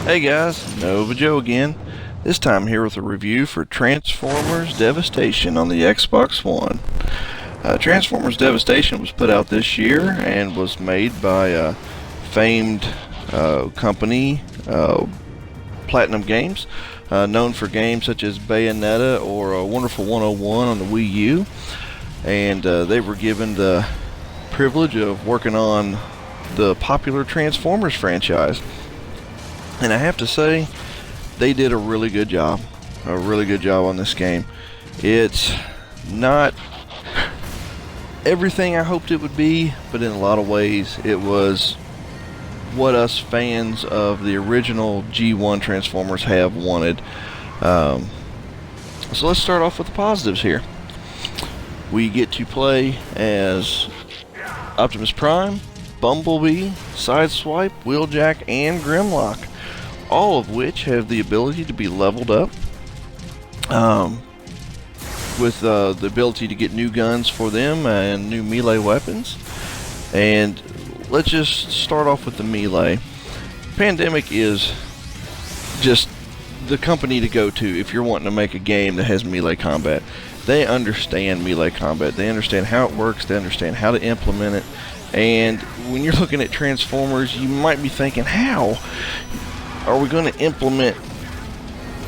Hey guys, Nova Joe again. This time here with a review for Transformers Devastation on the Xbox One. Transformers Devastation was put out this year and was made by a famed company, Platinum Games, known for games such as Bayonetta or Wonderful 101 on the Wii U. And they were given the privilege of working on the popular Transformers franchise. And I have to say, they did a really good job. On this game. It's not everything I hoped it would be, but in a lot of ways, it was what us fans of the original G1 Transformers have wanted. So let's start off with the positives here. We get to play as Optimus Prime, Bumblebee, Sideswipe, Wheeljack, and Grimlock, all of which have the ability to be leveled up, with the ability to get new guns for them and new melee weapons. And let's just start off with the melee. Pandemic is just the company to go to if you're wanting to make a game that has melee combat. They understand melee combat. They understand how it works. They understand how to implement it. And when you're looking at Transformers, you might be thinking, how are we going to implement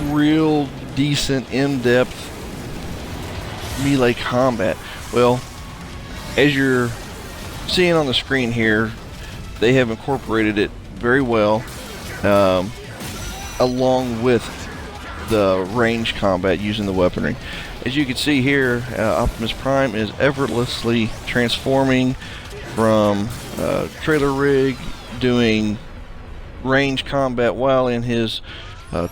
real decent in-depth melee combat? Well, as you're seeing on the screen here, they have incorporated it very well, along with the range combat using the weaponry. As you can see here, Optimus Prime is effortlessly transforming from trailer rig, doing range combat while in his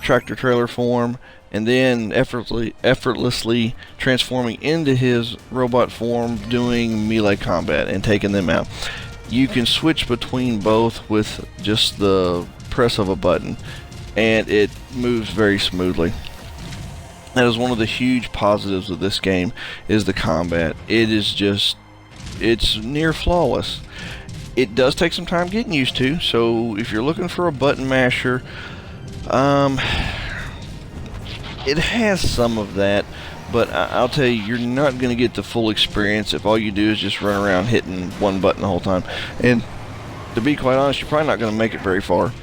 tractor trailer form, and then effortlessly transforming into his robot form, doing melee combat and taking them out. You can switch between both with just the press of a button, and it moves very smoothly. That is one of the huge positives of this game, is the combat. It's near flawless. It does take some time getting used to, so if you're looking for a button masher, it has some of that, but I'll tell you, you're not going to get the full experience if all you do is just run around hitting one button the whole time. And to be quite honest, you're probably not going to make it very far,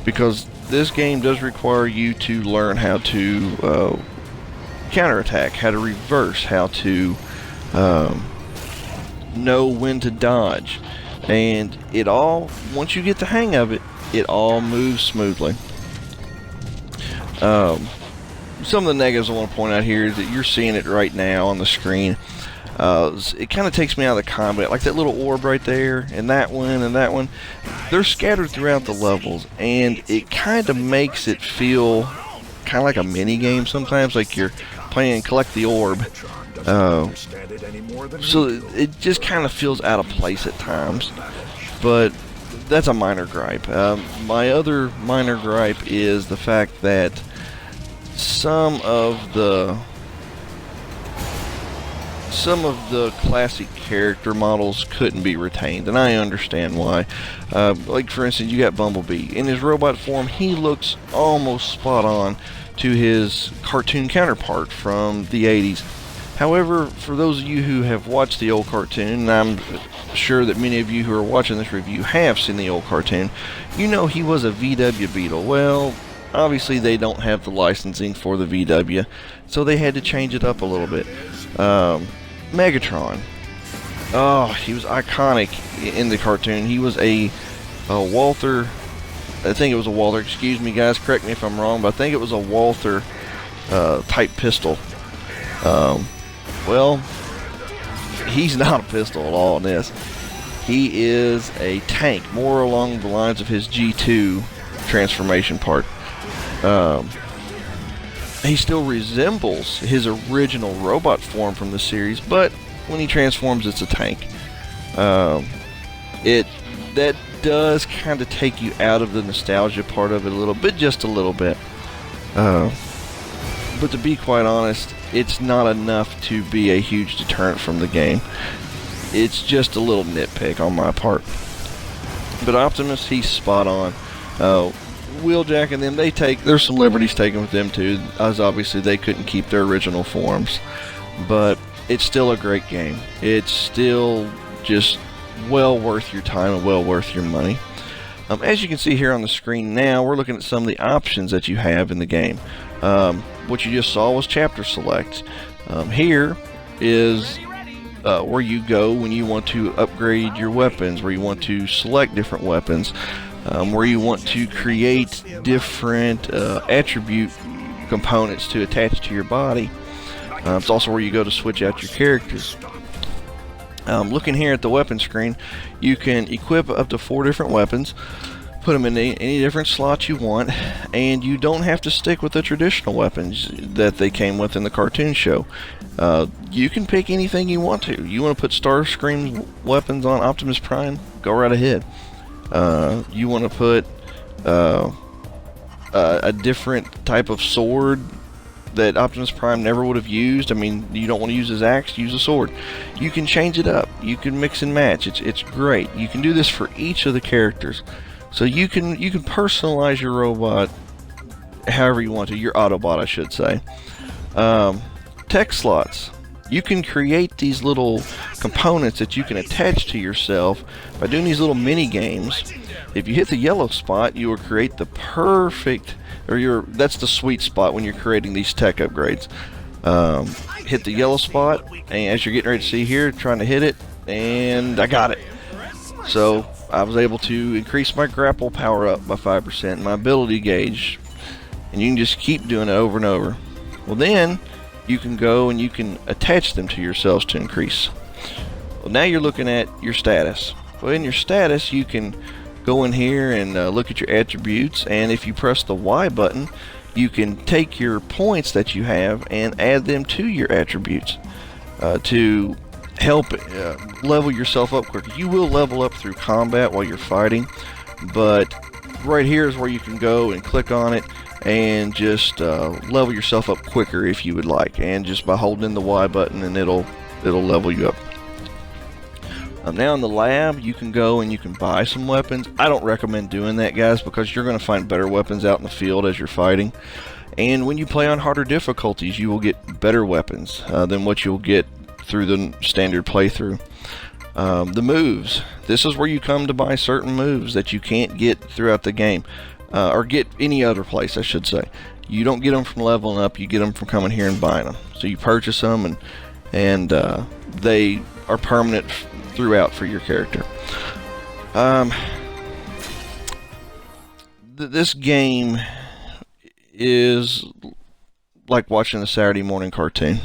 because this game does require you to learn how to counterattack, how to reverse, how to know when to dodge. And it all, once you get the hang of it, it all moves smoothly. Some of the negatives I want to point out here is that you're seeing it right now on the screen. It kind of takes me out of the combat. Like that little orb right there, and that one. They're scattered throughout the levels, and it kind of makes it feel kind of like a mini game sometimes, like you're playing Collect the Orb. So it just kind of feels out of place at times, but that's a minor gripe. My other minor gripe is the fact that some of the classic character models couldn't be retained, and I understand why. Like for instance, you got Bumblebee. In his robot form, he looks almost spot on to his cartoon counterpart from the 80s. However, for those of you who have watched the old cartoon, and I'm sure that many of you who are watching this review have seen the old cartoon, you know he was a VW Beetle. Well, obviously they don't have the licensing for the VW, so they had to change it up a little bit. Megatron. Oh, he was iconic in the cartoon. He was a Walther. I think it was a Walther. Excuse me, guys. Correct me if I'm wrong, but I think it was a Walther type pistol. Well, he's not a pistol at all in this. He is a tank, more along the lines of his G2 transformation part. He still resembles his original robot form from the series, but when he transforms, it's a tank. That does kind of take you out of the nostalgia part of it a little bit, just a little bit. But to be quite honest, it's not enough to be a huge deterrent from the game. It's just a little nitpick on my part. But Optimus, he's spot on. Wheeljack and them, there's some liberties taken with them too, as obviously they couldn't keep their original forms. But it's still a great game. It's still just well worth your time and well worth your money. As you can see here on the screen now, we're looking at some of the options that you have in the game. What you just saw was chapter select. Here is where you go when you want to upgrade your weapons, where you want to select different weapons, where you want to create different attribute components to attach to your body. It's also where you go to switch out your characters. Looking here at the weapon screen, you can equip up to 4 different weapons, put them in any different slots you want, and you don't have to stick with the traditional weapons that they came with in the cartoon show. You can pick anything you want to. You want to put Starscream's weapons on Optimus Prime? Go right ahead. You want to put a different type of sword that Optimus Prime never would have used. I mean, you don't want to use his axe, use a sword. You can change it up. You can mix and match. It's great. You can do this for each of the characters. So you can personalize your robot however you want to. Your Autobot, I should say. Tech slots. You can create these little components that you can attach to yourself by doing these little mini games. If you hit the yellow spot, you will create the perfect, that's the sweet spot when you're creating these tech upgrades. Hit the yellow spot, and as you're getting ready to see here, trying to hit it, and I got it. So I was able to increase my grapple power up by 5%, my ability gauge, and you can just keep doing it over and over. Well, then you can go and you can attach them to yourselves to increase. Well, now you're looking at your status. Well, in your status, you can go in here and look at your attributes, and if you press the Y button, you can take your points that you have and add them to your attributes to help level yourself up quicker. You will level up through combat while you're fighting, but right here is where you can go and click on it and just level yourself up quicker if you would like, and just by holding in the Y button, and it'll level you up. Now in the lab, you can go and you can buy some weapons. I don't recommend doing that, guys, because you're going to find better weapons out in the field as you're fighting. And when you play on harder difficulties, you will get better weapons than what you'll get through the standard playthrough. The moves. This is where you come to buy certain moves that you can't get throughout the game. Or get any other place, I should say. You don't get them from leveling up, you get them from coming here and buying them. So you purchase them, and they are permanent throughout for your character. This game is like watching a Saturday morning cartoon.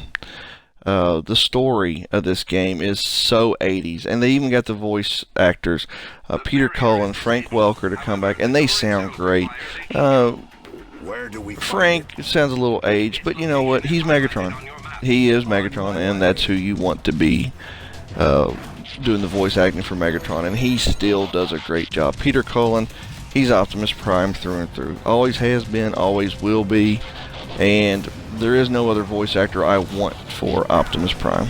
The story of this game is so 80s, and they even got the voice actors, Peter Cullen, Frank Welker, to come back, and they sound great. Frank sounds a little aged, but you know what? He's Megatron. He is Megatron, and that's who you want to be doing the voice acting for Megatron, and he still does a great job. Peter Cullen, he's Optimus Prime through and through. Always has been, always will be, and there is no other voice actor I want for Optimus Prime.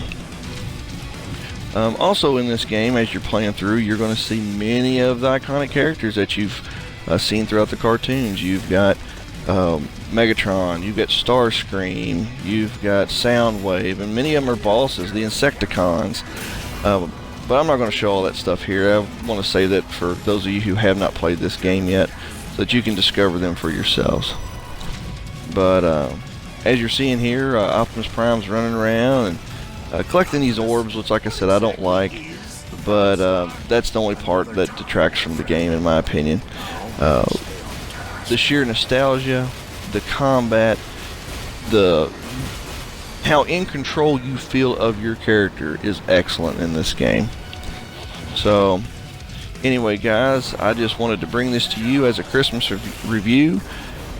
Also in this game, as you're playing through, you're going to see many of the iconic characters that you've seen throughout the cartoons. You've got Megatron, you've got Starscream, you've got Soundwave, and many of them are bosses, the Insecticons. But I'm not going to show all that stuff here. I want to say that for those of you who have not played this game yet, so that you can discover them for yourselves. But as you're seeing here, Optimus Prime's running around and collecting these orbs, which, like I said, I don't like. But that's the only part that detracts from the game, in my opinion. The sheer nostalgia, the combat, how in control you feel of your character is excellent in this game. So, anyway, guys, I just wanted to bring this to you as a Christmas review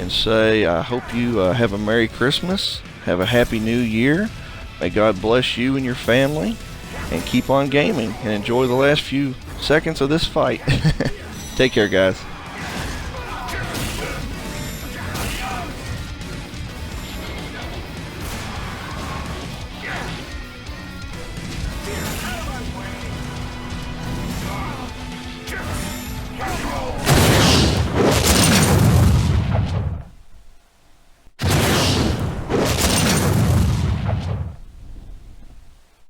and say I hope you have a Merry Christmas, have a Happy New Year. May God bless you and your family, and keep on gaming and enjoy the last few seconds of this fight. Take care, guys.